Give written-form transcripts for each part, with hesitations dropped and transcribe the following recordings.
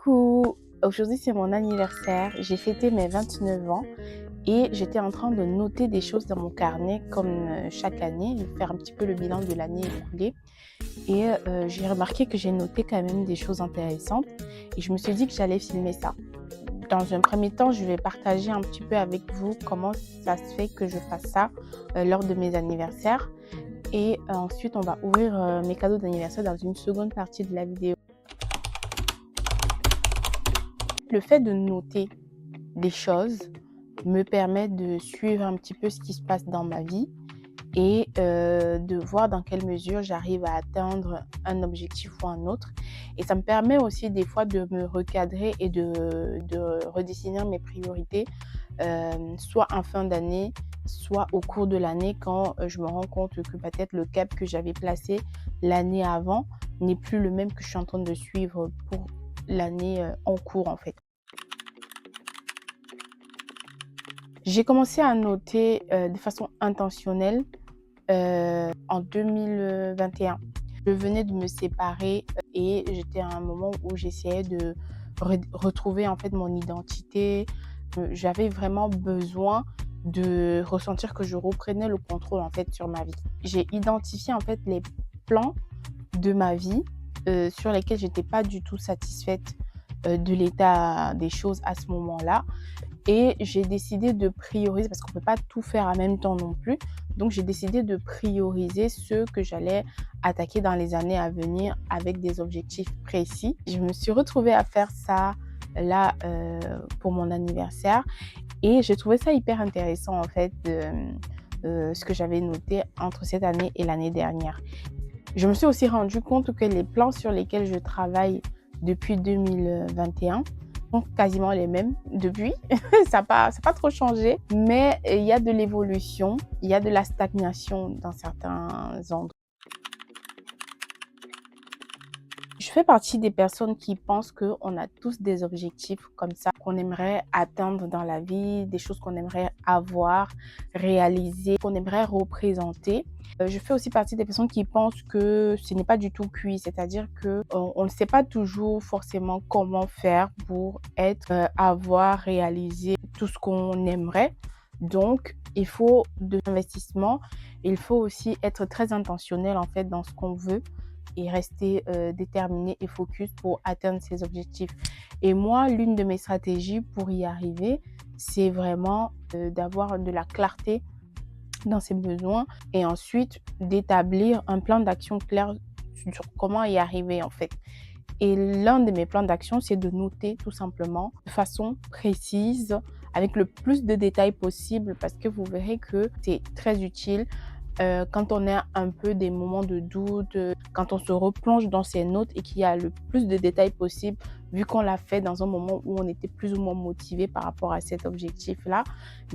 Coucou! Aujourd'hui, c'est mon anniversaire. J'ai fêté mes 29 ans et j'étais en train de noter des choses dans mon carnet comme chaque année, de faire un petit peu le bilan de l'année écoulée. Et j'ai remarqué que j'ai noté quand même des choses intéressantes et je me suis dit que j'allais filmer ça. Dans un premier temps, je vais partager un petit peu avec vous comment ça se fait que je fasse ça lors de mes anniversaires. Et ensuite, on va ouvrir mes cadeaux d'anniversaire dans une seconde partie de la vidéo. Le fait de noter des choses me permet de suivre un petit peu ce qui se passe dans ma vie et de voir dans quelle mesure j'arrive à atteindre un objectif ou un autre. Et ça me permet aussi des fois de me recadrer et de redéfinir mes priorités, soit en fin d'année, soit au cours de l'année quand je me rends compte que peut-être le cap que j'avais placé l'année avant n'est plus le même que je suis en train de suivre pour l'année en cours en fait. J'ai commencé à noter de façon intentionnelle en 2021. Je venais de me séparer et j'étais à un moment où j'essayais de retrouver en fait mon identité. J'avais vraiment besoin de ressentir que je reprenais le contrôle en fait sur ma vie. J'ai identifié en fait les plans de ma vie sur lesquels j'étais pas du tout satisfaite de l'état des choses à ce moment-là. Et j'ai décidé de prioriser, parce qu'on ne peut pas tout faire en même temps non plus. Donc, j'ai décidé de prioriser ce que j'allais attaquer dans les années à venir avec des objectifs précis. Je me suis retrouvée à faire ça là pour mon anniversaire et j'ai trouvé ça hyper intéressant en fait, ce que j'avais noté entre cette année et l'année dernière. Je me suis aussi rendu compte que les plans sur lesquels je travaille depuis 2021 sont quasiment les mêmes depuis. Ça n'a pas trop changé, mais il y a de l'évolution, il y a de la stagnation dans certains endroits. Je fais partie des personnes qui pensent qu'on a tous des objectifs comme ça, qu'on aimerait atteindre dans la vie, des choses qu'on aimerait avoir, réaliser, qu'on aimerait représenter. Je fais aussi partie des personnes qui pensent que ce n'est pas du tout cuit, c'est-à-dire qu'on ne sait pas toujours forcément comment faire pour avoir réalisé tout ce qu'on aimerait. Donc, il faut de l'investissement, il faut aussi être très intentionnel en fait dans ce qu'on veut et rester déterminé et focus pour atteindre ses objectifs. Et moi, l'une de mes stratégies pour y arriver, c'est vraiment d'avoir de la clarté dans ses besoins et ensuite d'établir un plan d'action clair sur comment y arriver en fait. Et l'un de mes plans d'action, c'est de noter tout simplement de façon précise, avec le plus de détails possible, parce que vous verrez que c'est très utile quand on a un peu des moments de doute, quand on se replonge dans ses notes et qu'il y a le plus de détails possible, vu qu'on l'a fait dans un moment où on était plus ou moins motivé par rapport à cet objectif-là,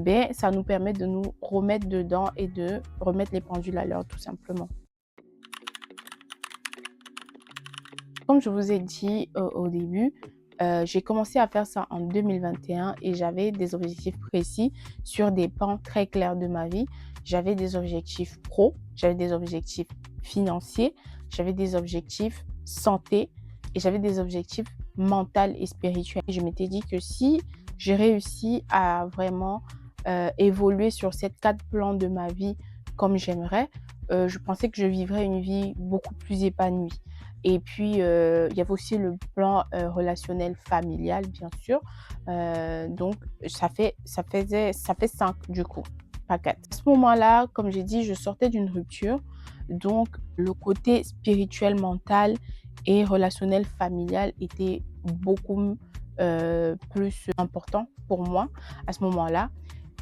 ben, ça nous permet de nous remettre dedans et de remettre les pendules à l'heure tout simplement. Comme je vous ai dit au début, j'ai commencé à faire ça en 2021 et j'avais des objectifs précis sur des pans très clairs de ma vie. J'avais des objectifs pro, j'avais des objectifs financiers, j'avais des objectifs santé et j'avais des objectifs mental et spirituels. Je m'étais dit que si j'ai réussi à vraiment évoluer sur ces 4 plans de ma vie comme j'aimerais, je pensais que je vivrais une vie beaucoup plus épanouie. Et puis, il y avait aussi le plan relationnel familial, bien sûr. Donc, ça fait 5 du coup, pas 4. À ce moment-là, comme j'ai dit, je sortais d'une rupture. Donc, le côté spirituel, mental et relationnel familial était beaucoup plus important pour moi à ce moment-là.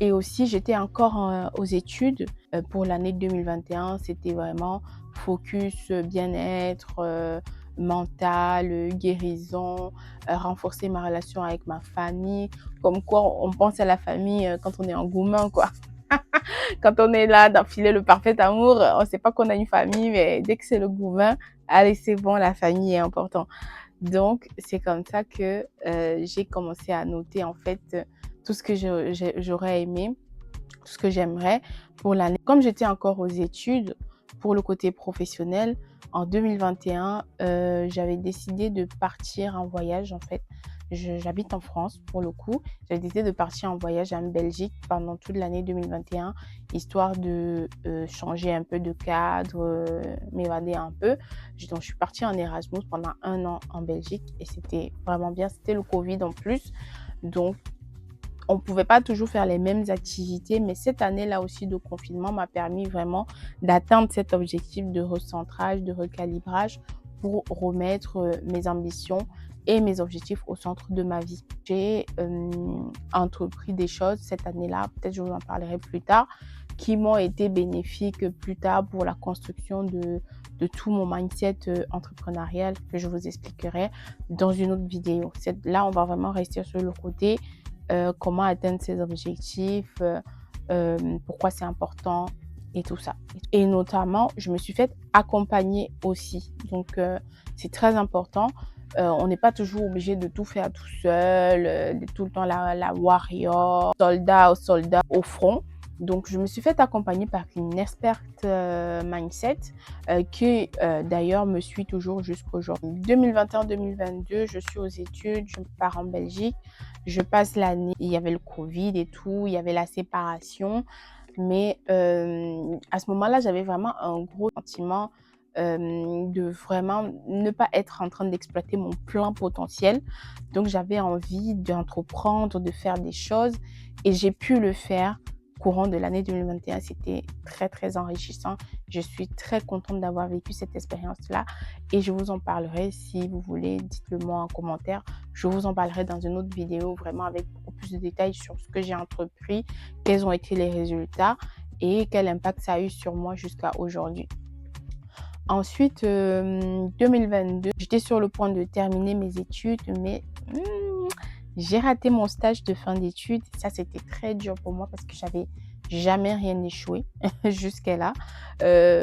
Et aussi, j'étais encore aux études pour l'année 2021. C'était vraiment focus bien-être mental, guérison, renforcer ma relation avec ma famille. Comme quoi, on pense à la famille quand on est en gourmand, quoi. Quand on est là d'enfiler le parfait amour, on ne sait pas qu'on a une famille, mais dès que c'est le gourmand, allez, c'est bon, la famille est importante. Donc, c'est comme ça que j'ai commencé à noter en fait tout ce que j'aurais aimé, tout ce que j'aimerais pour l'année. Comme j'étais encore aux études, pour le côté professionnel, En 2021, j'avais décidé de partir en voyage en fait. J'habite en France pour le coup. J'avais décidé de partir en voyage en Belgique pendant toute l'année 2021, histoire de changer un peu de cadre, m'évader un peu. Donc je suis partie en Erasmus pendant 1 an en Belgique et c'était vraiment bien. C'était le Covid en plus. Donc on ne pouvait pas toujours faire les mêmes activités, mais cette année-là aussi de confinement m'a permis vraiment d'atteindre cet objectif de recentrage, de recalibrage pour remettre mes ambitions et mes objectifs au centre de ma vie. J'ai entrepris des choses cette année-là, peut-être je vous en parlerai plus tard, qui m'ont été bénéfiques plus tard pour la construction de tout mon mindset entrepreneurial que je vous expliquerai dans une autre vidéo. Là, on va vraiment rester sur le côté comment atteindre ses objectifs, pourquoi c'est important et tout ça. Et notamment, je me suis faite accompagner aussi. Donc, c'est très important. On n'est pas toujours obligé de tout faire tout seul, tout le temps la warrior, soldat au front. Donc, je me suis faite accompagner par une experte mindset qui d'ailleurs me suit toujours jusqu'aujourd'hui. 2021-2022, je suis aux études, je pars en Belgique. Je passe l'année, il y avait le Covid et tout, il y avait la séparation. Mais à ce moment-là, j'avais vraiment un gros sentiment de vraiment ne pas être en train d'exploiter mon plein potentiel. Donc, j'avais envie d'entreprendre, de faire des choses et j'ai pu le faire courant de l'année 2021. C'était très, très enrichissant. Je suis très contente d'avoir vécu cette expérience-là et je vous en parlerai si vous voulez. Dites-le moi en commentaire. Je vous en parlerai dans une autre vidéo vraiment avec beaucoup plus de détails sur ce que j'ai entrepris, quels ont été les résultats et quel impact ça a eu sur moi jusqu'à aujourd'hui. Ensuite, 2022, j'étais sur le point de terminer mes études, mais j'ai raté mon stage de fin d'études. Ça, c'était très dur pour moi parce que j'avais jamais rien échoué jusqu'à là.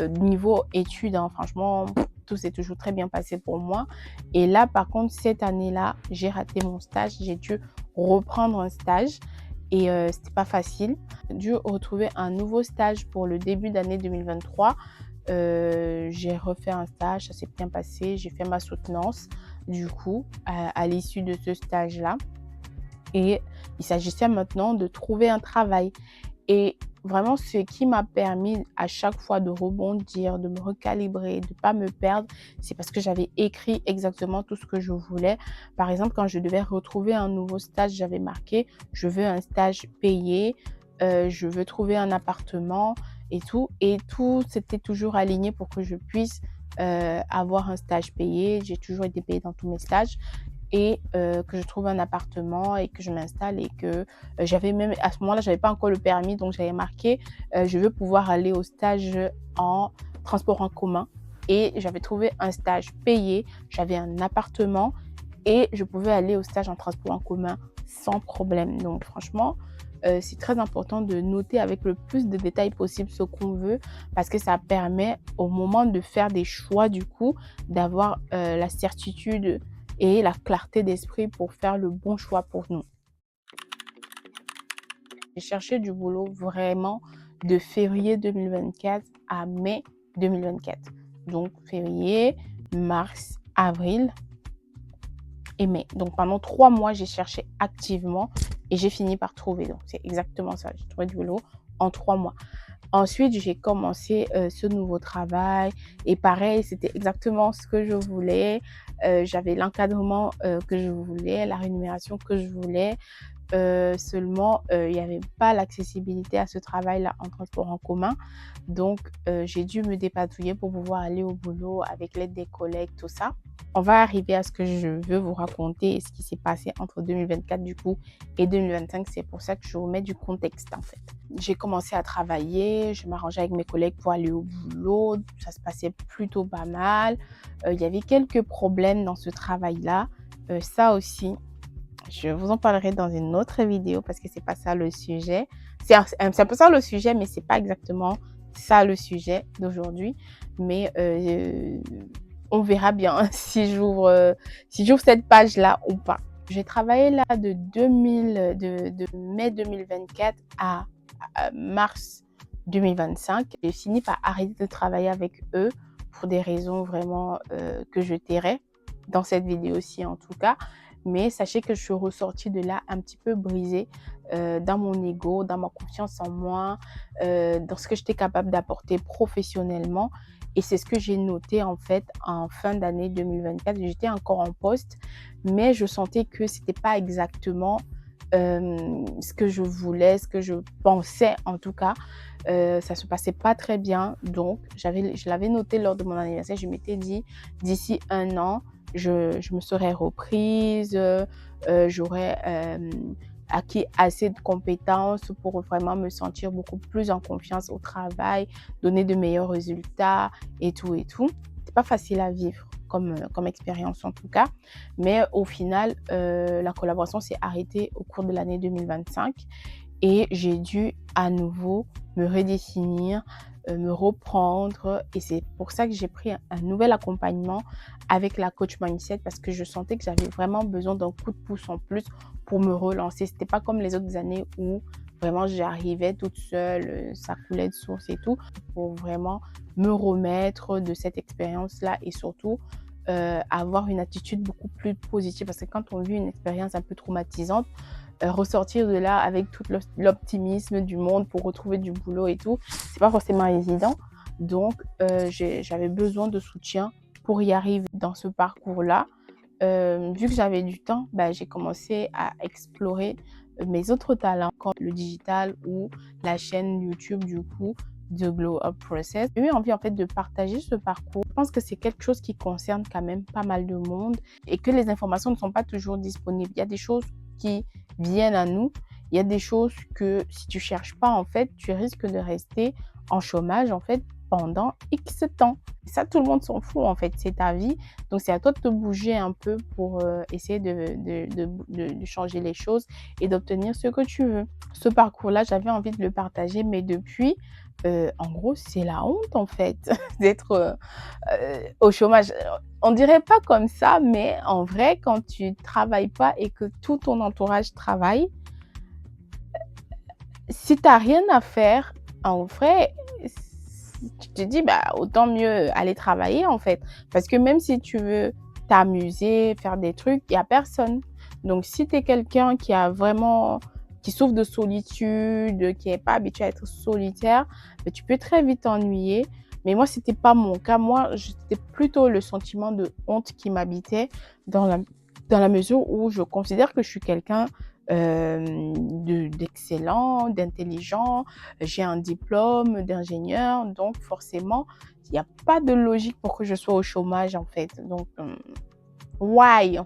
Niveau études, hein, franchement, tout s'est toujours très bien passé pour moi. Et là, par contre, cette année-là, j'ai raté mon stage. J'ai dû reprendre un stage et c'était pas facile. J'ai dû retrouver un nouveau stage pour le début d'année 2023. J'ai refait un stage, ça s'est bien passé. J'ai fait ma soutenance, du coup, à l'issue de ce stage-là. Et il s'agissait maintenant de trouver un travail. Et vraiment, ce qui m'a permis à chaque fois de rebondir, de me recalibrer, de ne pas me perdre, c'est parce que j'avais écrit exactement tout ce que je voulais. Par exemple, quand je devais retrouver un nouveau stage, j'avais marqué « je veux un stage payé, je veux trouver un appartement » et tout. Et tout s'était toujours aligné pour que je puisse avoir un stage payé. J'ai toujours été payée dans tous mes stages et que je trouve un appartement et que je m'installe et que j'avais même à ce moment-là, j'avais pas encore le permis, donc j'avais marqué je veux pouvoir aller au stage en transport en commun et j'avais trouvé un stage payé, j'avais un appartement et je pouvais aller au stage en transport en commun sans problème. Donc franchement, c'est très important de noter avec le plus de détails possible ce qu'on veut parce que ça permet au moment de faire des choix du coup d'avoir la certitude et la clarté d'esprit pour faire le bon choix pour nous. J'ai cherché du boulot vraiment de février 2024 à mai 2024. Donc février, mars, avril et mai. Donc pendant 3 mois, j'ai cherché activement et j'ai fini par trouver. Donc c'est exactement ça. J'ai trouvé du boulot en 3 mois. Ensuite, j'ai commencé ce nouveau travail et pareil, c'était exactement ce que je voulais. J'avais l'encadrement que je voulais, la rémunération que je voulais. Seulement, il n'y avait pas l'accessibilité à ce travail-là en transport en commun. Donc, j'ai dû me dépatouiller pour pouvoir aller au boulot avec l'aide des collègues, tout ça. On va arriver à ce que je veux vous raconter et ce qui s'est passé entre 2024 du coup et 2025. C'est pour ça que je vous mets du contexte en fait. J'ai commencé à travailler, je m'arrangeais avec mes collègues pour aller au boulot. Ça se passait plutôt pas mal. Il y avait quelques problèmes dans ce travail-là. Ça aussi, je vous en parlerai dans une autre vidéo parce que c'est pas ça le sujet. C'est un peu ça le sujet, mais c'est pas exactement ça le sujet d'aujourd'hui. Mais on verra bien si j'ouvre cette page-là ou pas. J'ai travaillé là de mai 2024 à mars 2025. J'ai fini par arrêter de travailler avec eux pour des raisons vraiment que je tairai dans cette vidéo-ci en tout cas. Mais sachez que je suis ressortie de là un petit peu brisée dans mon ego, dans ma confiance en moi, dans ce que j'étais capable d'apporter professionnellement. Et c'est ce que j'ai noté en fait en fin d'année 2024. J'étais encore en poste, mais je sentais que c'était pas exactement ce que je voulais, ce que je pensais en tout cas. Ça se passait pas très bien. Donc, je l'avais noté lors de mon anniversaire. Je m'étais dit, d'ici 1 an, je me serais reprise, j'aurais acquis assez de compétences pour vraiment me sentir beaucoup plus en confiance au travail, donner de meilleurs résultats et tout et tout. C'est pas facile à vivre comme expérience en tout cas. Mais au final, la collaboration s'est arrêtée au cours de l'année 2025 et j'ai dû à nouveau me redéfinir, me reprendre et c'est pour ça que j'ai pris un nouvel accompagnement avec la coach mindset parce que je sentais que j'avais vraiment besoin d'un coup de pouce en plus pour me relancer. C'était pas comme les autres années où vraiment j'arrivais toute seule, ça coulait de source et tout, pour vraiment me remettre de cette expérience-là et surtout avoir une attitude beaucoup plus positive parce que quand on vit une expérience un peu traumatisante, ressortir de là avec tout l'optimisme du monde pour retrouver du boulot et tout, c'est pas forcément évident. Donc, j'avais besoin de soutien pour y arriver dans ce parcours-là. Vu que j'avais du temps, bah, j'ai commencé à explorer mes autres talents comme le digital ou la chaîne YouTube du coup de Glow Up Process. J'ai eu envie en fait de partager ce parcours. Je pense que c'est quelque chose qui concerne quand même pas mal de monde et que les informations ne sont pas toujours disponibles. Il y a des choses qui viennent à nous. Il y a des choses que si tu cherches pas en fait, tu risques de rester en chômage en fait pendant X temps. Et ça, tout le monde s'en fout en fait, c'est ta vie. Donc, c'est à toi de te bouger un peu pour essayer de changer les choses et d'obtenir ce que tu veux. Ce parcours-là, j'avais envie de le partager, mais depuis, en gros, c'est la honte en fait d'être au chômage. On dirait pas comme ça, mais en vrai, quand tu travailles pas et que tout ton entourage travaille, si tu n'as rien à faire, en vrai, tu te dis, bah, autant mieux aller travailler, en fait. Parce que même si tu veux t'amuser, faire des trucs, il y a personne. Donc, si tu es quelqu'un qui souffre de solitude, qui est pas habitué à être solitaire, bah, tu peux très vite t'ennuyer. Mais moi, c'était pas mon cas. Moi, c'était plutôt le sentiment de honte qui m'habitait dans la mesure où je considère que je suis quelqu'un d'excellent, d'intelligent, j'ai un diplôme d'ingénieur, donc forcément, il n'y a pas de logique pour que je sois au chômage en fait. Donc, why?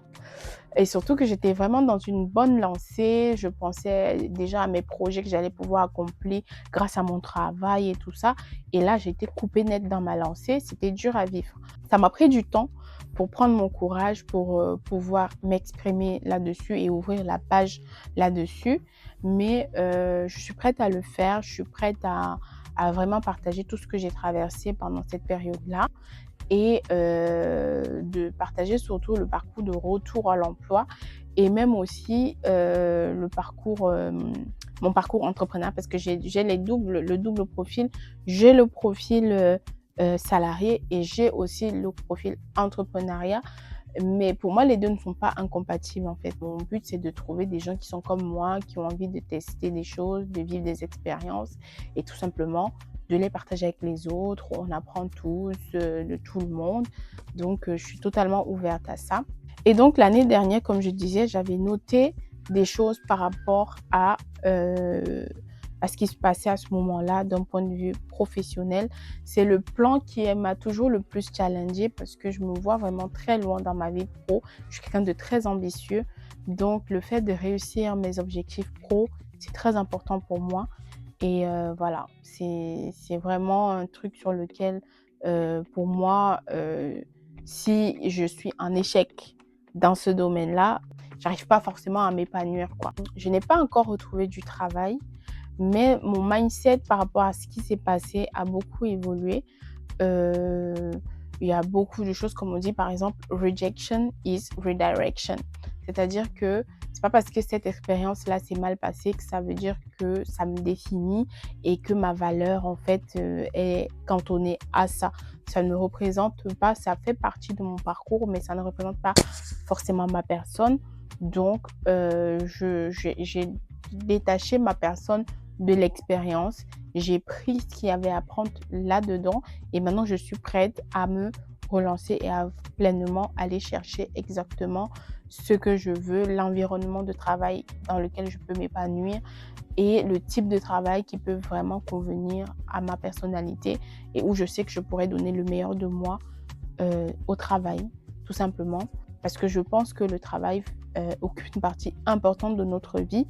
Et surtout que j'étais vraiment dans une bonne lancée, je pensais déjà à mes projets que j'allais pouvoir accomplir grâce à mon travail et tout ça. Et là, j'ai été coupée net dans ma lancée, c'était dur à vivre. Ça m'a pris du temps pour prendre mon courage, pour pouvoir m'exprimer là-dessus et ouvrir la page là-dessus. Mais je suis prête à le faire, je suis prête à vraiment partager tout ce que j'ai traversé pendant cette période-là et de partager surtout le parcours de retour à l'emploi et même aussi mon parcours entrepreneur parce que j'ai le double profil. J'ai le profil salarié et j'ai aussi le profil entrepreneuriat. Mais pour moi, les deux ne sont pas incompatibles en fait. Mon but, c'est de trouver des gens qui sont comme moi, qui ont envie de tester des choses, de vivre des expériences et tout simplement de les partager avec les autres. On apprend tous, de tout le monde. Donc, je suis totalement ouverte à ça. Et donc, l'année dernière, comme je disais, j'avais noté des choses par rapport à ce qui se passait à ce moment-là d'un point de vue professionnel. C'est le plan qui m'a toujours le plus challengée parce que je me vois vraiment très loin dans ma vie pro. Je suis quelqu'un de très ambitieux. Donc, le fait de réussir mes objectifs pro, c'est très important pour moi. Et voilà, c'est vraiment un truc sur lequel, pour moi, si je suis en échec dans ce domaine-là, j'arrive pas forcément à m'épanouir, quoi. Je n'ai pas encore retrouvé du travail, mais mon mindset par rapport à ce qui s'est passé a beaucoup évolué. Heu, il y a beaucoup de choses comme on dit par exemple: «Rejection is redirection». C'est-à-dire que c'est pas parce que cette expérience-là s'est mal passée que ça veut dire que ça me définit et que ma valeur, en fait, est cantonnée à ça. Ça ne représente pas, ça fait partie de mon parcours, mais ça ne représente pas forcément ma personne. Donc, j'ai détaché ma personne de l'expérience. J'ai pris ce qu'il y avait à prendre là-dedans et maintenant je suis prête à me relancer et à pleinement aller chercher exactement ce que je veux, l'environnement de travail dans lequel je peux m'épanouir et le type de travail qui peut vraiment convenir à ma personnalité et où je sais que je pourrais donner le meilleur de moi au travail, tout simplement. Parce que je pense que le travail occupe une partie importante de notre vie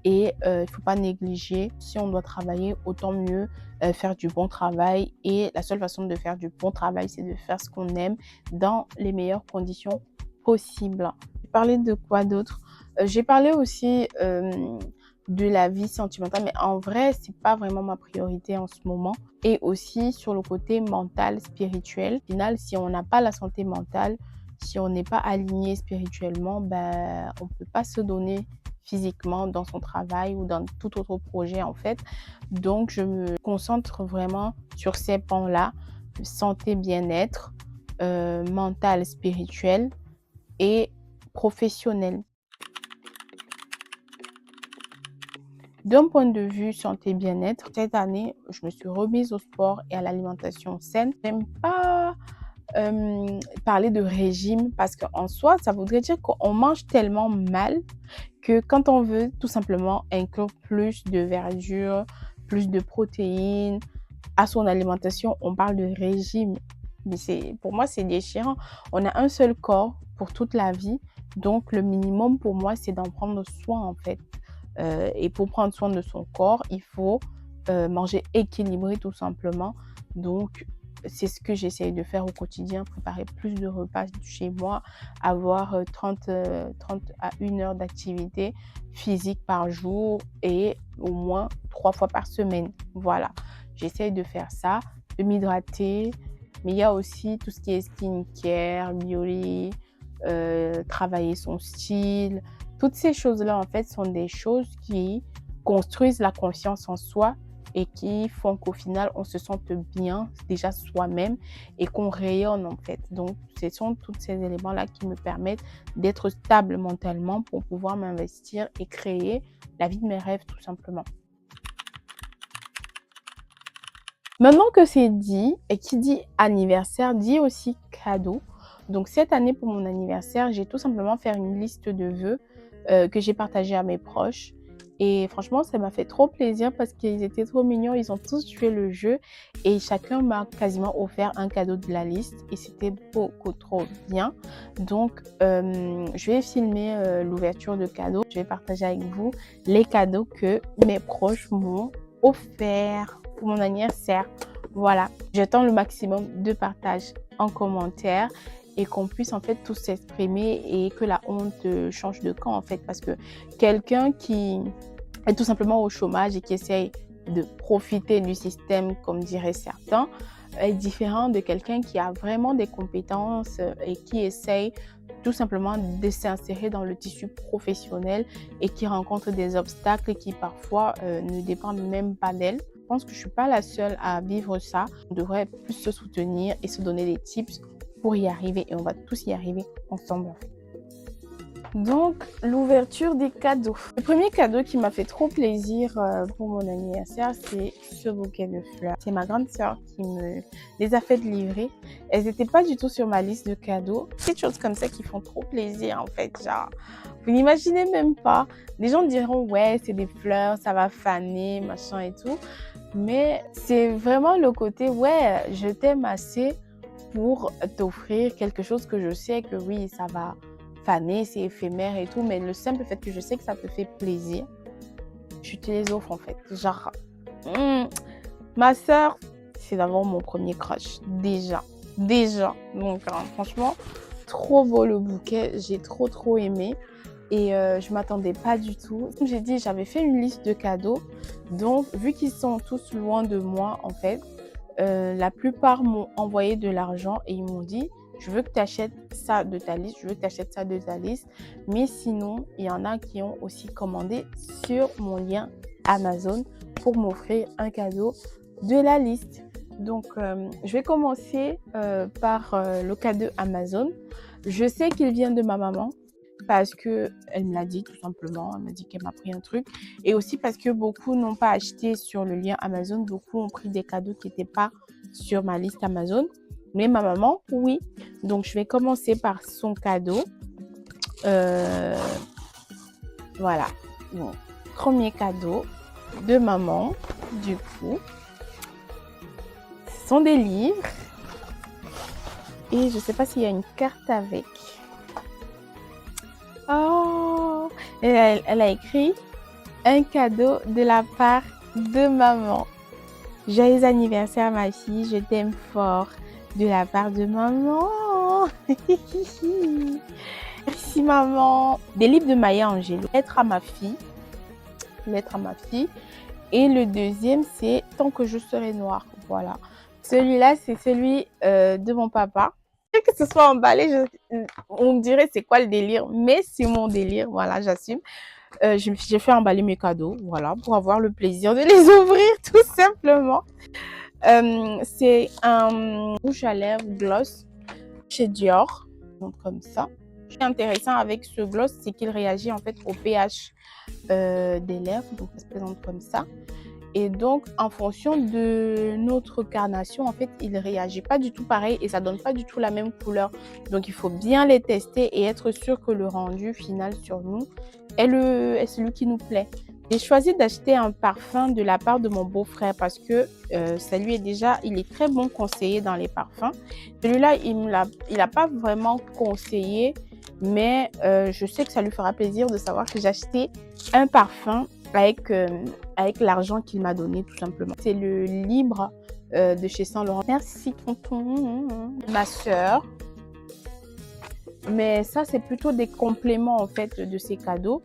et il ne faut pas négliger. Si on doit travailler, autant mieux faire du bon travail. Et la seule façon de faire du bon travail, c'est de faire ce qu'on aime dans les meilleures conditions possibles. J'ai parlé de quoi d'autre? J'ai parlé aussi de la vie sentimentale, mais en vrai, c'est pas vraiment ma priorité en ce moment. Et aussi sur le côté mental, spirituel. Au final, si on n'a pas la santé mentale, si on n'est pas aligné spirituellement, ben, on ne peut pas se donner physiquement dans son travail ou dans tout autre projet en fait. Donc, je me concentre vraiment sur ces pans-là, santé, bien-être, mental, spirituel et professionnel. D'un point de vue santé bien-être, cette année, je me suis remise au sport et à l'alimentation saine. J'aime pas parler de régime parce qu'en soi, ça voudrait dire qu'on mange tellement mal que quand on veut tout simplement inclure plus de verdure, plus de protéines à son alimentation, on parle de régime. Mais pour moi, c'est déchirant. On a un seul corps pour toute la vie. Donc, le minimum pour moi, c'est d'en prendre soin en fait. Et pour prendre soin de son corps, il faut manger équilibré tout simplement. Donc, c'est ce que j'essaye de faire au quotidien, préparer plus de repas chez moi, avoir 30 à 1 heure d'activité physique par jour et au moins 3 fois par semaine. Voilà, j'essaye de faire ça, de m'hydrater, mais il y a aussi tout ce qui est skincare, bioli, travailler son style. Toutes ces choses-là, en fait, sont des choses qui construisent la confiance en soi et qui font qu'au final, on se sente bien déjà soi-même et qu'on rayonne, en fait. Donc, ce sont tous ces éléments-là qui me permettent d'être stable mentalement pour pouvoir m'investir et créer la vie de mes rêves, tout simplement. Maintenant que c'est dit, et qui dit anniversaire dit aussi cadeau. Donc cette année pour mon anniversaire, j'ai tout simplement fait une liste de vœux que j'ai partagée à mes proches. Et franchement, ça m'a fait trop plaisir parce qu'ils étaient trop mignons. Ils ont tous joué le jeu et chacun m'a quasiment offert un cadeau de la liste. Et c'était beaucoup trop bien. Donc, je vais filmer l'ouverture de cadeaux. Je vais partager avec vous les cadeaux que mes proches m'ont offert pour mon anniversaire. Voilà, j'attends le maximum de partage en commentaire et qu'on puisse en fait tous s'exprimer et que la honte change de camp en fait parce que quelqu'un qui est tout simplement au chômage et qui essaye de profiter du système comme diraient certains est différent de quelqu'un qui a vraiment des compétences et qui essaye tout simplement de s'insérer dans le tissu professionnel et qui rencontre des obstacles qui parfois ne dépendent même pas d'elle. Je pense que je ne suis pas la seule à vivre ça. On devrait plus se soutenir et se donner des tips pour y arriver et on va tous y arriver ensemble. Donc, l'ouverture des cadeaux. Le premier cadeau qui m'a fait trop plaisir pour mon anniversaire, c'est ce bouquet de fleurs. C'est ma grande sœur qui me les a fait livrer. Elles n'étaient pas du tout sur ma liste de cadeaux. C'est des choses comme ça qui font trop plaisir en fait. Genre, vous n'imaginez même pas. Les gens diront, ouais, c'est des fleurs, ça va faner, machin et tout. Mais c'est vraiment le côté, ouais, je t'aime assez pour t'offrir quelque chose que je sais que oui, ça va faner, c'est éphémère et tout, mais le simple fait que je sais que ça te fait plaisir, je te les offre en fait. Genre, ma sœur, c'est d'abord mon premier crush, déjà. Donc, franchement, trop beau le bouquet, j'ai trop aimé et je m'attendais pas du tout. Comme j'ai dit, j'avais fait une liste de cadeaux, donc vu qu'ils sont tous loin de moi en fait, la plupart m'ont envoyé de l'argent et ils m'ont dit je veux que tu achètes ça de ta liste, je veux que tu achètes ça de ta liste. Mais sinon, il y en a qui ont aussi commandé sur mon lien Amazon pour m'offrir un cadeau de la liste. Donc, je vais commencer par le cadeau Amazon. Je sais qu'il vient de ma maman parce qu'elle me l'a dit tout simplement. Elle m'a dit qu'elle m'a pris un truc. Et aussi parce que beaucoup n'ont pas acheté sur le lien Amazon. Beaucoup ont pris des cadeaux qui n'étaient pas sur ma liste Amazon. Mais ma maman, oui. Donc, je vais commencer par son cadeau. Voilà. Bon, premier cadeau de maman, du coup. Ce sont des livres. Et je ne sais pas s'il y a une carte avec. Oh! Et elle a écrit un cadeau de la part de maman. Joyeux anniversaire ma fille, je t'aime fort. De la part de maman. Merci maman. Des livres de Maya Angelou. Lettre à ma fille. Lettre à ma fille. Et le deuxième, c'est Tant que je serai noire. Voilà. Celui-là, c'est celui de mon papa. Que ce soit emballé, on me dirait c'est quoi le délire, mais c'est mon délire, voilà, j'assume. J'ai fait emballer mes cadeaux, voilà, pour avoir le plaisir de les ouvrir, tout simplement. C'est un rouge à lèvres gloss chez Dior, donc comme ça. Ce qui est intéressant avec ce gloss, c'est qu'il réagit en fait au pH des lèvres, donc ça se présente comme ça. Et donc, en fonction de notre carnation, en fait, il ne réagit pas du tout pareil et ça ne donne pas du tout la même couleur. Donc, il faut bien les tester et être sûr que le rendu final sur nous est celui qui nous plaît. J'ai choisi d'acheter un parfum de la part de mon beau-frère parce que ça lui est déjà, il est très bon conseiller dans les parfums. Celui-là, il n'a pas vraiment conseillé, mais je sais que ça lui fera plaisir de savoir que j'ai acheté un parfum avec l'argent qu'il m'a donné, tout simplement. C'est le Libre de chez Saint Laurent. Merci, tonton. Ma soeur. Mais ça, c'est plutôt des compléments, en fait, de ses cadeaux.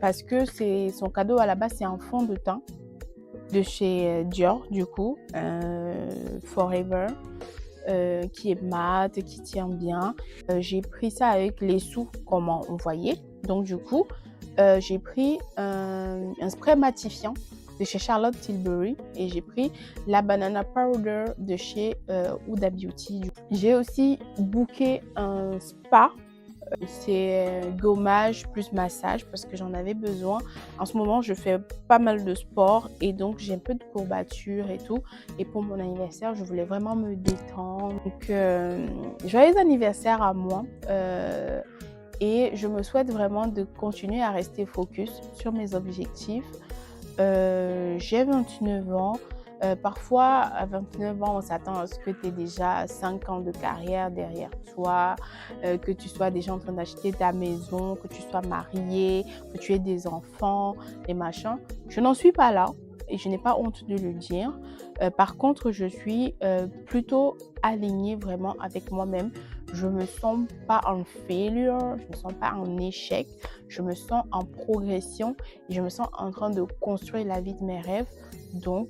Parce que son cadeau, à la base, c'est un fond de teint de chez Dior, du coup. Forever. Qui est mat, qui tient bien. J'ai pris ça avec les sous, comme on voyait. Donc, du coup, j'ai pris un spray matifiant de chez Charlotte Tilbury et j'ai pris la banana powder de chez Huda Beauty. J'ai aussi booké un spa. C'est gommage plus massage parce que j'en avais besoin. En ce moment, je fais pas mal de sport et donc j'ai un peu de courbatures et tout. Et pour mon anniversaire, je voulais vraiment me détendre. Donc, joyeux anniversaire à moi. Et je me souhaite vraiment de continuer à rester focus sur mes objectifs. J'ai 29 ans. Parfois, à 29 ans, on s'attend à ce que tu aies déjà 5 ans de carrière derrière toi, que tu sois déjà en train d'acheter ta maison, que tu sois marié, que tu aies des enfants, et machin. Je n'en suis pas là et je n'ai pas honte de le dire. Par contre, je suis plutôt alignée vraiment avec moi-même. Je me sens pas en failure, je me sens pas en échec, je me sens en progression et je me sens en train de construire la vie de mes rêves. Donc,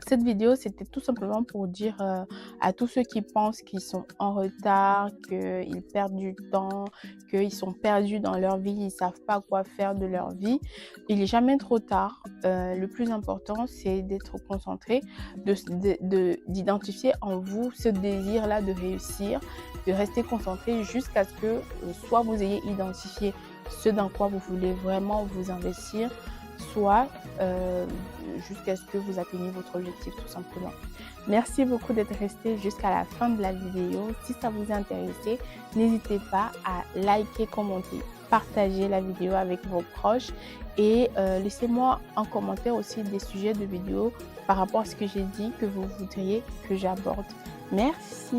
cette vidéo, c'était tout simplement pour dire à tous ceux qui pensent qu'ils sont en retard, qu'ils perdent du temps, qu'ils sont perdus dans leur vie, ils ne savent pas quoi faire de leur vie. Il n'est jamais trop tard. Le plus important, c'est d'être concentré, d'identifier en vous ce désir-là de réussir, de rester concentré jusqu'à ce que soit vous ayez identifié ce dans quoi vous voulez vraiment vous investir, soit jusqu'à ce que vous atteigniez votre objectif tout simplement. Merci beaucoup d'être resté jusqu'à la fin de la vidéo. Si ça vous a intéressé, n'hésitez pas à liker, commenter, partager la vidéo avec vos proches et laissez-moi en commentaire aussi des sujets de vidéo par rapport à ce que j'ai dit que vous voudriez que j'aborde. Merci.